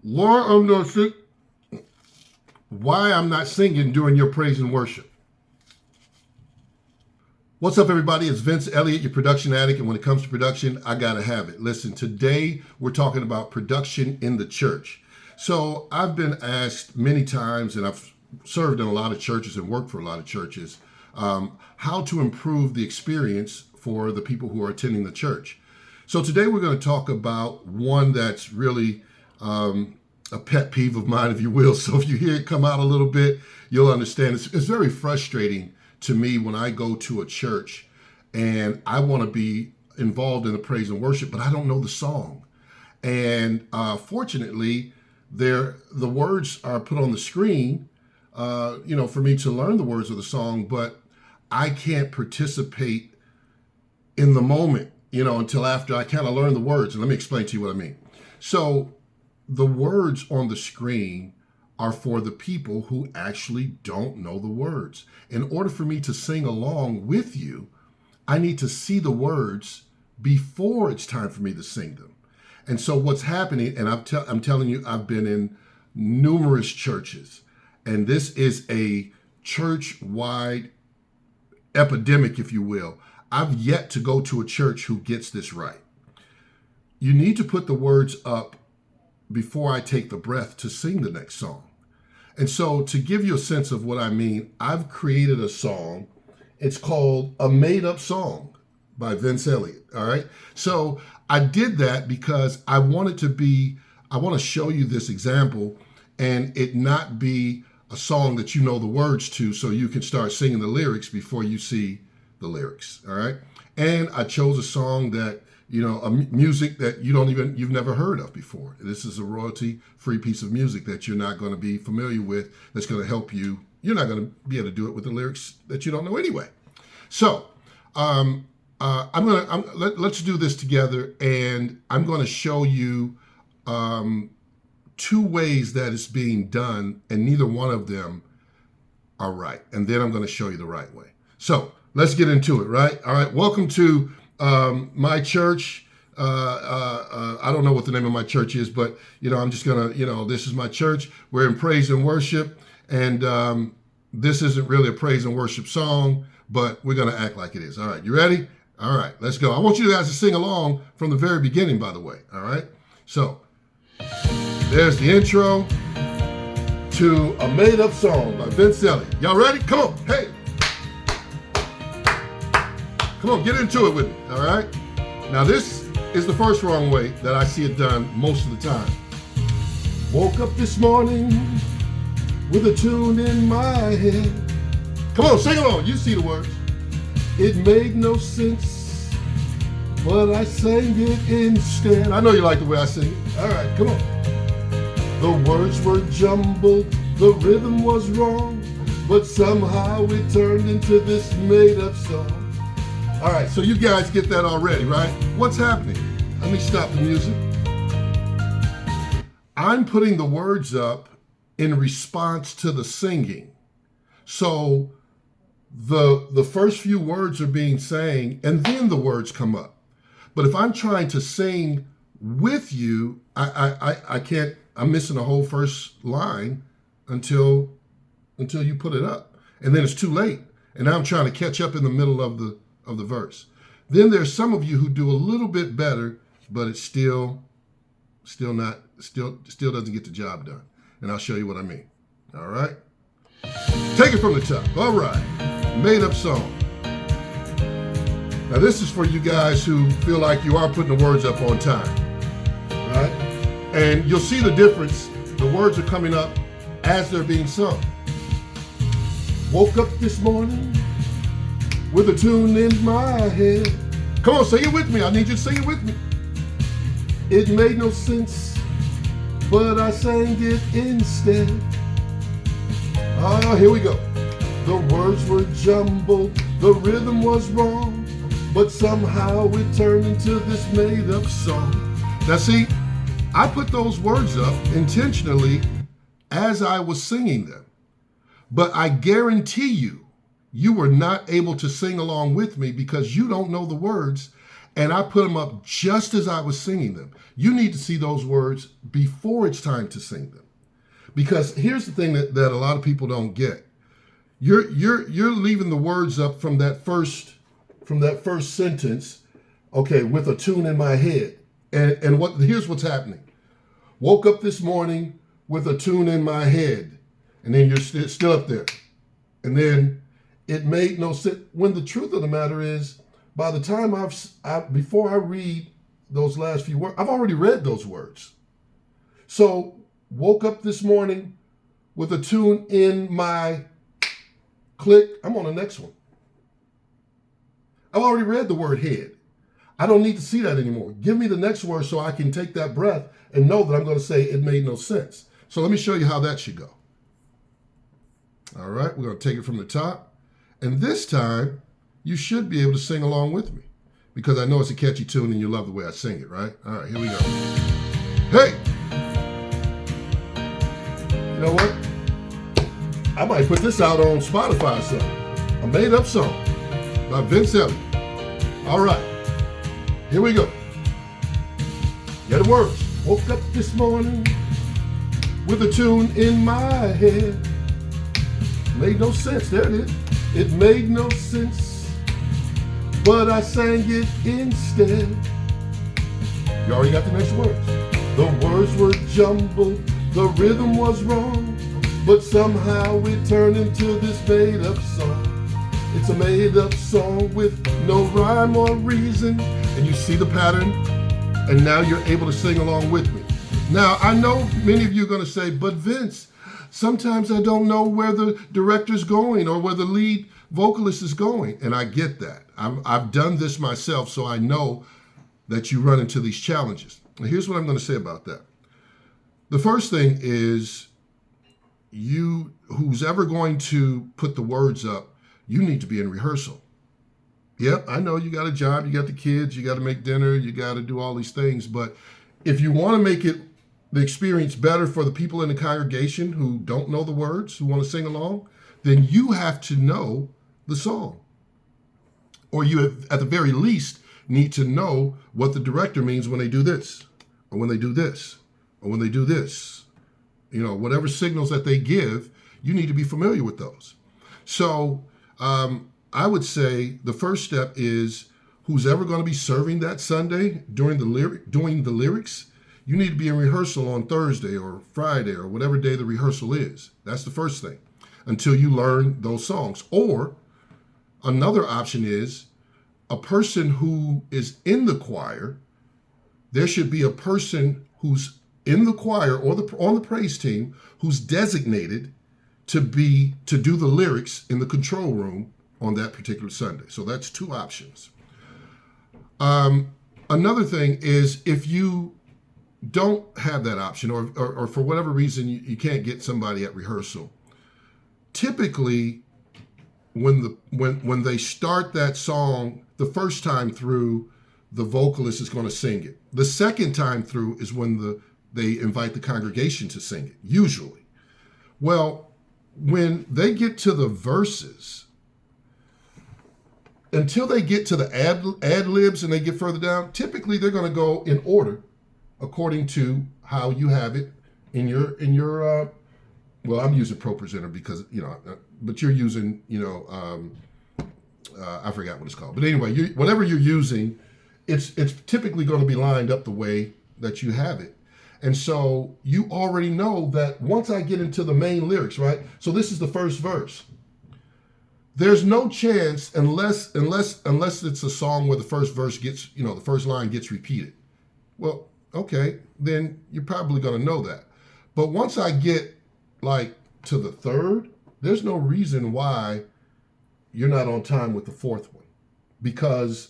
Lord, I'm not sing. Why I'm not singing during your praise and worship? What's up, everybody? It's Vince Eliot, your production addict, and when it comes to production, I gotta have it. Listen, today we're talking about production in the church. So I've been asked many times, and I've served in a lot of churches and worked for a lot of churches, how to improve the experience for the people who are attending the church. So today we're going to talk about one that's really a pet peeve of mine, if you will. So if you hear it come out a little bit, you'll understand. It's very frustrating to me when I go to a church and I want to be involved in the praise and worship, but I don't know the song. And fortunately, the words are put on the screen, for me to learn the words of the song, but I can't participate in the moment, until after I kind of learn the words. And let me explain to you what I mean. So the words on the screen are for the people who actually don't know the words. In order for me to sing along with you, I need to see the words before it's time for me to sing them. And so what's happening, and I'm telling you, I've been in numerous churches, and this is a church-wide epidemic, if you will. I've yet to go to a church who gets this right. You need to put the words up before I take the breath to sing the next song. And so to give you a sense of what I mean, I've created a song. It's called A Made Up Song by Vince Eliot, all right? So I did that because I want to show you this example and it not be a song that you know the words to so you can start singing the lyrics before you see the lyrics, all right? And I chose a song that, a music that you've never heard of before. This is a royalty-free piece of music that you're not going to be familiar with, that's going to help you. You're not going to be able to do it with the lyrics that you don't know anyway. So let's do this together, and I'm going to show you two ways that it's being done, and neither one of them are right. And then I'm going to show you the right way. So let's get into it, right? All right, welcome to my church. I don't know what the name of my church is, but, I'm just going to, this is my church. We're in praise and worship, and this isn't really a praise and worship song, but we're going to act like it is. All right, you ready? All right, let's go. I want you guys to sing along from the very beginning, by the way, all right? So there's the intro to A Made Up Song by Vince Eliot. Y'all ready? Come on, hey. Come on, get into it with me, all right? Now, this is the first wrong way that I see it done most of the time. Woke up this morning with a tune in my head. Come on, sing along. You see the words. It made no sense, but I sang it instead. I know you like the way I sing it. All right, come on. The words were jumbled, the rhythm was wrong, but somehow it turned into this made-up song. All right, so you guys get that already, right? What's happening? Let me stop the music. I'm putting the words up in response to the singing. So the first few words are being sang, and then the words come up. But if I'm trying to sing with you, I can't. I'm missing the whole first line until you put it up, and then it's too late. And now I'm trying to catch up in the middle of the verse. Then there's some of you who do a little bit better, but it's still doesn't get the job done. And I'll show you what I mean. All right? Take it from the top. All right. Made Up Song. Now this is for you guys who feel like you are putting the words up on time. Right? And you'll see the difference. The words are coming up as they're being sung. Woke up this morning with a tune in my head. Come on, say it with me. I need you to sing it with me. It made no sense, but I sang it instead. Here we go. The words were jumbled, the rhythm was wrong, but somehow it turned into this made-up song. Now see, I put those words up intentionally as I was singing them, but I guarantee you were not able to sing along with me because you don't know the words And I put them up just as I was singing them. You need to see those words before it's time to sing them. Because here's the thing that a lot of people don't get. You're leaving the words up from that first sentence, okay, with a tune in my head. And here's what's happening. Woke up this morning with a tune in my head. And then you're still up there. And then it made no sense. When the truth of the matter is, by the time before I read those last few words, I've already read those words. So, woke up this morning with a tune in my click. I'm on the next one. I've already read the word head. I don't need to see that anymore. Give me the next word so I can take that breath and know that I'm going to say it made no sense. So let me show you how that should go. All right, we're going to take it from the top. And this time, you should be able to sing along with me because I know it's a catchy tune and you love the way I sing it, right? All right, here we go. Hey! You know what? I might put this out on Spotify or something. A made-up song by Vince Eliot. All right, here we go. Yeah, the words. Woke up this morning with a tune in my head. Made no sense. There it is. It made no sense, but I sang it instead. You already got the next words. The words were jumbled, the rhythm was wrong, but somehow it turned into this made-up song. It's a made-up song with no rhyme or reason. And you see the pattern, and now you're able to sing along with me. Now, I know many of you are going to say, but Vince, sometimes I don't know where the director's going or where the lead vocalist is going. And I get that. I've done this myself, so I know that you run into these challenges. And here's what I'm going to say about that. The first thing is who's ever going to put the words up, you need to be in rehearsal. Yep, I know you got a job, you got the kids, you got to make dinner, you got to do all these things. But if you want to make the experience better for the people in the congregation who don't know the words, who want to sing along, then you have to know the song. Or you have, at the very least, need to know what the director means when they do this, or when they do this, or when they do this. You know, whatever signals that they give, you need to be familiar with those. So I would say the first step is who's ever going to be serving that Sunday doing the lyrics, you need to be in rehearsal on Thursday or Friday or whatever day the rehearsal is. That's the first thing, until you learn those songs. Or another option is a person who is in the choir. There should be a person who's in the choir or on the praise team who's designated to do the lyrics in the control room on that particular Sunday. So that's two options. Another thing is if you don't have that option or for whatever reason you can't get somebody at rehearsal, typically when they start that song the first time through, the vocalist is going to sing it. The second time through is when they invite the congregation to sing it, usually. Well, when they get to the verses, until they get to the ad libs and they get further down, typically they're going to go in order according to how you have it in your well, I'm using ProPresenter because, but you're using, I forgot what it's called. But anyway, whatever you're using, it's typically going to be lined up the way that you have it. And so you already know that once I get into the main lyrics, right? So this is the first verse. There's no chance unless it's a song where the first verse gets, the first line gets repeated. Well, okay, then you're probably going to know that. But once I get to the third, there's no reason why you're not on time with the fourth one, because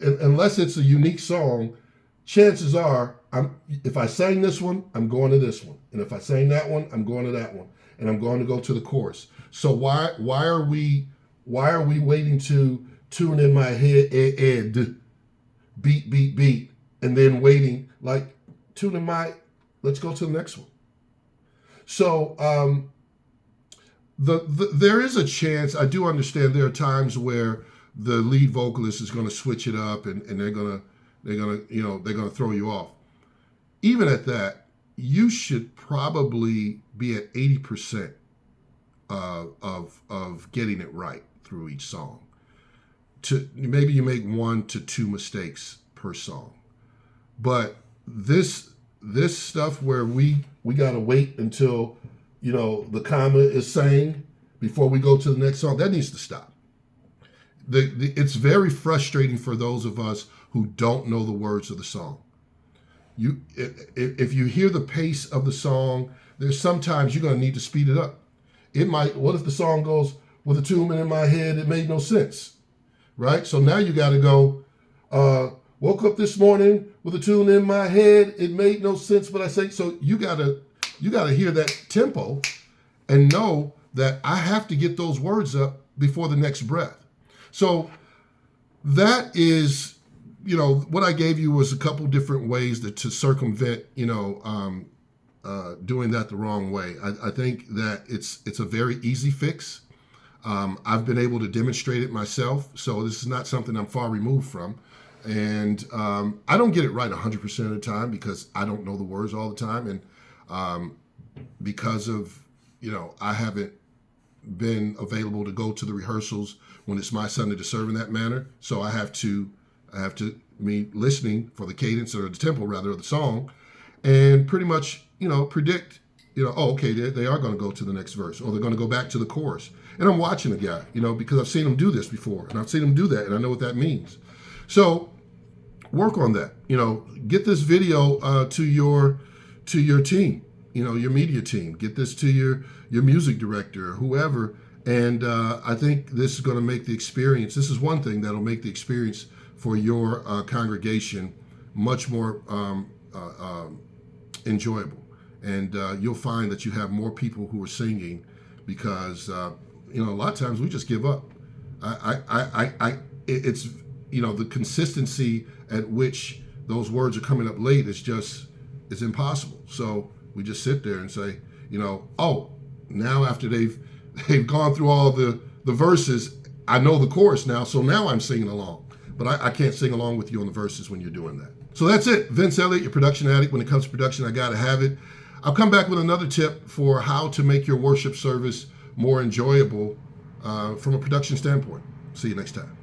unless it's a unique song, chances are if I sang this one, I'm going to this one, and if I sang that one, I'm going to that one, and I'm going to go to the chorus. So why are we waiting to tune in my head, beat, and then waiting tune in my, let's go to the next one. So there is a chance, I do understand there are times where the lead vocalist is going to switch it up, and they're gonna throw you off. Even at that, you should probably be at 80% of getting it right through each song. Maybe you make 1 to 2 mistakes per song, but this stuff where we gotta wait until the comma is sang before we go to the next song, that needs to stop. It's very frustrating for those of us who don't know the words of the song. If you hear the pace of the song, there's sometimes you're going to need to speed it up. What if the song goes, with a tune in my head, it made no sense, right? So now you got to go, woke up this morning with a tune in my head, it made no sense, but I say, so you got to hear that tempo and know that I have to get those words up before the next breath. So that is, what I gave you was a couple different ways to circumvent, doing that the wrong way. I think that it's a very easy fix. I've been able to demonstrate it myself, so this is not something I'm far removed from. And I don't get it right 100% of the time because I don't know the words all the time, and because of I haven't been available to go to the rehearsals when it's my Sunday to serve in that manner. So I have to me listening for the cadence or the tempo rather of the song, and pretty much predict oh, okay, they are going to go to the next verse, or they're going to go back to the chorus. And I'm watching the guy, because I've seen him do this before, and I've seen him do that, and I know what that means. So work on that. Get this video to your team, your media team. Get this to your music director or whoever. And I think this is going to make the experience. This is one thing that'll make the experience for your congregation much more enjoyable. And you'll find that you have more people who are singing because a lot of times we just give up. It's the consistency at which those words are coming up late it's impossible. So we just sit there and say, oh, now after they've gone through all the verses, I know the chorus now, so now I'm singing along. But I can't sing along with you on the verses when you're doing that. So that's it. Vince Eliot, your production addict. When it comes to production, I gotta have it. I'll come back with another tip for how to make your worship service more enjoyable from a production standpoint. See you next time.